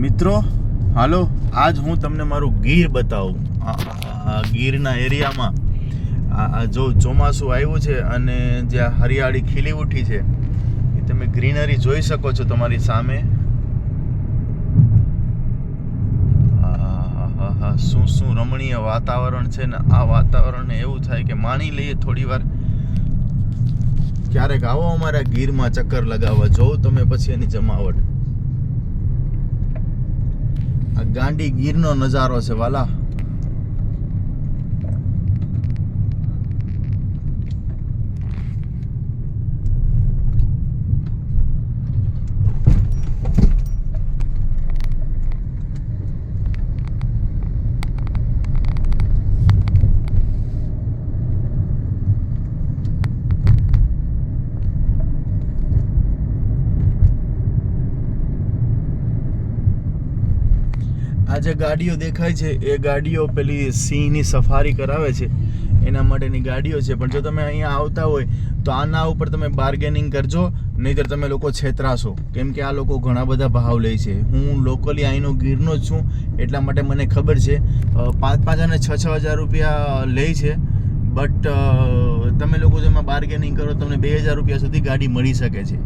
મિત્રો હાલો, આજ હું તમને મારું ગીર બતાવું. ગીરના એરિયામાં જો ચોમાસું આવ્યું છે અને જ્યાં હરિયાળી ખીલી ઉઠી છે એ તમે ગ્રીનરી જોઈ શકો છો તમારી સામે. શું શું રમણીય વાતાવરણ છે ને આ વાતાવરણને એવું થાય કે માણી લઈએ થોડી વાર. ક્યારેક આવો અમારા ગીરમાં ચક્કર લગાવવા, જોઉં તમે પછી એની જમાવટ. આ ગાંડી ગીરનો નજારો છે વાલા. આ જે ગાડીઓ દેખાય છે એ ગાડીઓ પેલી સિંહની સફારી કરાવે છે એના માટેની ગાડીઓ છે. પણ જો તમે અહીંયા આવતા હોય તો આના ઉપર તમે બાર્ગેનિંગ કરજો, નહીંતર તમે લોકો છેતરાશો. કેમ કે આ લોકો ઘણા બધા ભાવ લે છે. હું લોકલી અહીંનો ગીરનો જ છું એટલા માટે મને ખબર છે. 5,000 અને 6,000 રૂપિયા લે છે. બટ તમે લોકો જેમાં બાર્ગેનિંગ કરો તમને 2,000 રૂપિયા સુધી ગાડી મળી શકે છે.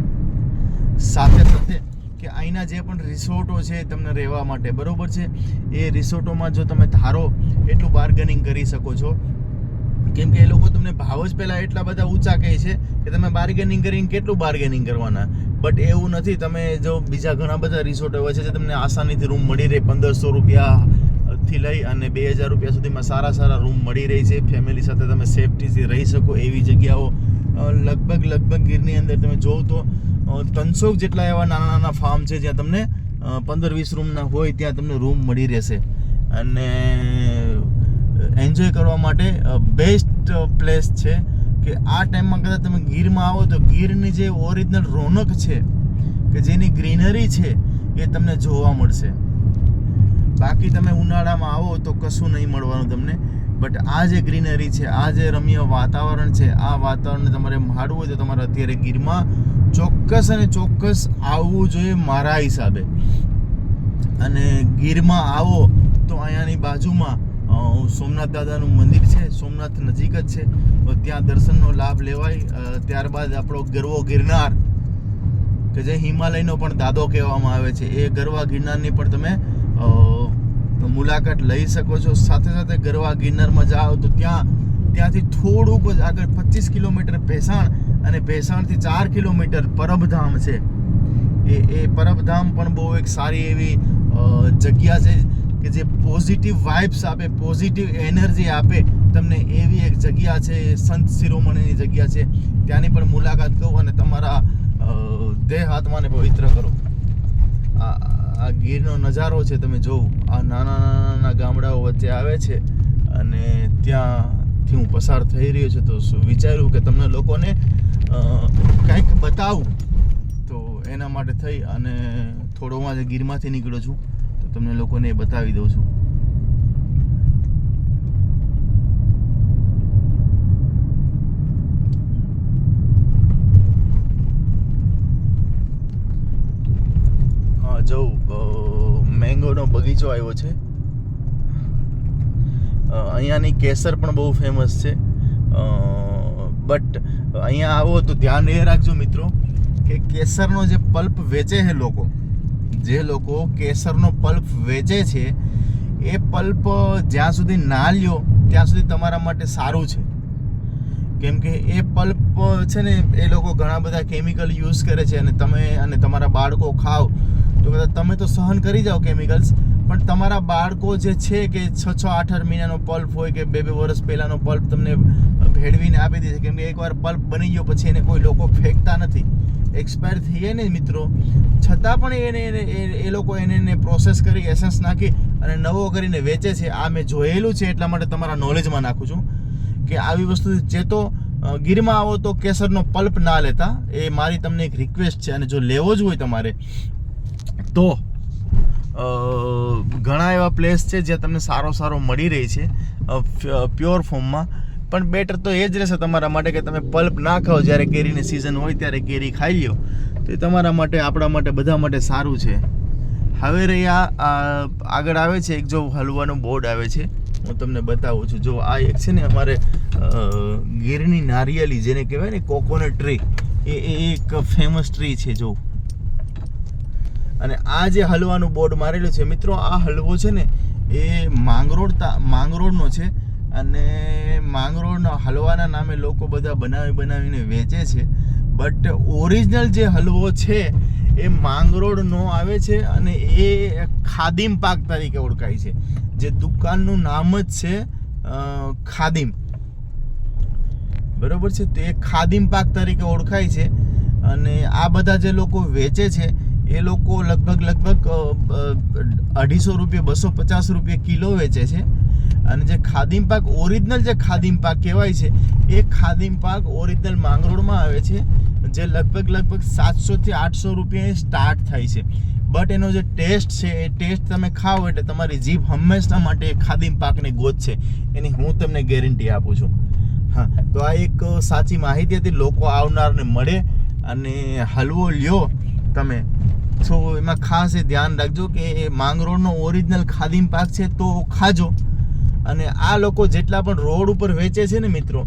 સાથે સાથે કે અહીંના જે પણ રિસોર્ટો છે તમને રહેવા માટે, બરોબર છે, એ રિસોર્ટોમાં જો તમે ધારો એટલું બાર્ગેનિંગ કરી શકો છો. કેમ કે એ લોકો તમને ભાવ જ પહેલાં એટલા બધા ઊંચા કહે છે કે તમે બાર્ગેનિંગ કરીને કેટલું બાર્ગેનિંગ કરવાના. બટ એવું નથી. તમે જો બીજા ઘણા બધા રિસોર્ટો હોય છે જે તમને આસાનીથી રૂમ મળી રહે. 1,500 રૂપિયાથી લઈ અને 2,000 રૂપિયા સુધીમાં સારા રૂમ મળી રહી છે. ફેમિલી સાથે તમે સેફટીથી રહી શકો એવી જગ્યાઓ લગભગ ગીરની અંદર તમે જોવો તો 300 જેટલા એવા નાના ફાર્મ છે જ્યાં તમને 15-20 રૂમના હોય ત્યાં તમને રૂમ મળી રહેશે. અને એન્જોય કરવા માટે બેસ્ટ પ્લેસ છે. કે આ ટાઈમમાં કદાચ તમે ગીરમાં આવો તો ગીરની જે ઓરિજિનલ રોનક છે, કે જેની ગ્રીનરી છે એ તમને જોવા મળશે. બાકી તમે ઉનાળામાં આવો તો કશું નહીં મળવાનું તમને. બટ આ જે ગ્રીનરી છે, આ જે રમ્ય વાતાવરણ છે, આ વાતાવરણને તમારે માણવું હોય તો તમારે અત્યારે ગીરમાં ચોક્કસ અને ચોક્કસ આવવું જોઈએ મારા હિસાબે. અને ગીરમાં આવો તો અહીંયાની બાજુમાં સોમનાથ દાદાનું મંદિર છે. સોમનાથ નજીક જ છે, ત્યાં દર્શનનો લાભ લેવાય. ત્યારબાદ આપણો ગરવો ગિરનાર, કે જે હિમાલયનો પણ દાદો કહેવામાં આવે છે, એ ગરવા ગિરનારની પણ તમે મુલાકાત લઈ શકો છો. સાથે સાથે ગરવા ગિરનારમાં જાઓ તો ત્યાંથી થોડુંક જ આગળ 25 કિલોમીટર ભેસાણ અને ભેસાણથી 4 કિલોમીટર પરબધામ છે. એ પરબધામ પણ બહુ એક સારી એવી જગ્યા છે કે જે પોઝિટિવ વાઇબ્સ આપે, પોઝિટિવ એનર્જી આપે તમને, એવી એક જગ્યા છે. સંત શિરોમણીની જગ્યા છે. ત્યાંની પણ મુલાકાત કરો અને તમારા દેહ આત્માને પવિત્ર કરો. આ ગીરનો નજારો છે તમે જોવો. આ નાના ગામડાઓ વચ્ચે આવે છે અને ત્યાંથી હું પસાર થઈ રહ્યો છું તો વિચાર્યું કે તમને લોકોને કંઈક બતાવું. તો એના માટે થઈ અને થોડો હું આજે ગીરમાંથી નીકળ્યો છું તો તમને લોકોને એ બતાવી દઉં છું. જો મેંગોનો બગીચો આવ્યો છે. અહીંયાની કેસર પણ બહુ ફેમસ છે. બટ અહીંયા આવો તો ધ્યાન એ રાખજો મિત્રો કે કેસરનો જે પલ્પ વેચે છે લોકો, જે લોકો કેસરનો પલ્પ વેચે છે એ પલ્પ જ્યાં સુધી ના લ્યો ત્યાં સુધી તમારા માટે સારું છે. કેમ કે એ પલ્પ છે ને એ લોકો ઘણા બધા કેમિકલ યુઝ કરે છે અને તમે અને તમારા બાળકો ખાવ તો કદાચ તમે તો સહન કરી જાઓ કેમિકલ્સ, પણ તમારા બાળકો જે છે કે 6-8 મહિનાનો પલ્પ હોય કે 2 વર્ષ પહેલાંનો પલ્પ તમને ભેળવીને આપી દે છે. કેમ કે એકવાર પલ્પ બની ગયો પછી એને કોઈ લોકો ફેંકતા નથી, એક્સપાયર થઈ જાય ને મિત્રો, છતાં પણ એ લોકો એને પ્રોસેસ કરી એસેન્સ નાખી અને નવો કરીને વેચે છે. આ મેં જોયેલું છે એટલા માટે તમારા નોલેજમાં નાખું છું કે આવી વસ્તુ ચેતો. ગીરમાં આવો તો કેસરનો પલ્પ ના લેતા, એ મારી તમને એક રિક્વેસ્ટ છે. અને જો લેવો જ હોય તમારે તો ઘણા એવા પ્લેસ છે જ્યાં તમને સારો મળી રહી છે પ્યોર ફોર્મમાં. પણ બેટર તો એ જ રહેશે તમારા માટે કે તમે પલ્પ ના ખાઓ. જ્યારે કેરીની સિઝન હોય ત્યારે કેરી ખાઈ લો તો એ તમારા માટે, આપણા માટે, બધા માટે સારું છે. હવે રહ્યા આગળ આવે છે એક જો હલવાનું બોર્ડ આવે છે, હું તમને બતાવું છું. જો આ એક છે ને અમારે ગીરની નારિયેલી જેને કહેવાય ને કોકોનટ ટ્રી, એ એક ફેમસ ટ્રી છે જો. અને આ જે હલવાનું બોર્ડ મારેલું છે મિત્રો, આ હલવો છે ને એ માંગરોળનો છે. અને માંગરોળના હલવાના નામે લોકો બધા બનાવીને વેચે છે. બટ ઓરિજિનલ જે હલવો છે એ માંગરોળનો આવે છે અને એ ખાદીમ પાક તરીકે ઓળખાય છે. જે દુકાનનું નામ જ છે ખાદીમ, બરોબર છે. તો એ ખાદીમ પાક તરીકે ઓળખાય છે. અને આ બધા જે લોકો વેચે છે એ લોકો લગભગ 250 રૂપિયા 250 રૂપિયા કિલો વેચે છે. અને જે ખાદીમ પાક ઓરિજિનલ જે ખાદીમ પાક કહેવાય છે એ ખાદીમ પાક ઓરિજિનલ માંગરોળમાં આવે છે, જે લગભગ 700 થી 800 રૂપિયા સ્ટાર્ટ થાય છે. બટ એનો જે ટેસ્ટ છે એ ટેસ્ટ તમે ખાઓ એટલે તમારી જીભ હંમેશા માટે ખાદીમ પાકને ગોતશે, એની હું તમને ગેરંટી આપું છું. હા, તો આ એક સાચી માહિતી હતી. લોકો આવનારને મળે અને હલવો લ્યો તમે, તો એમાં ખાસ એ ધ્યાન રાખજો કે માંગરોળનો ઓરિજિનલ ખાદીમ પાક છે તો ખાજો. અને આ લોકો જેટલા પણ રોડ ઉપર વેચે છે ને મિત્રો,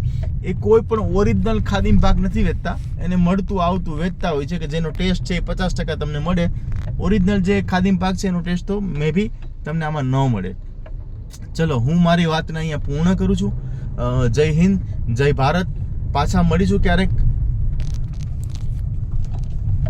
એ કોઈ પણ ઓરિજિનલ ખાદીમ પાક નથી વેચતા. એને મળતું આવતું વેચતા હોય છે કે જેનો ટેસ્ટ છે એ 50% તમને મળે. ઓરિજિનલ જે ખાદીમ પાક છે એનો ટેસ્ટ તો મે બી તમને આમાં ન મળે. ચલો, હું મારી વાતને અહીંયા પૂર્ણ કરું છું. જય હિન્દ, જય ભારત. પાછા મળીશું ક્યારેક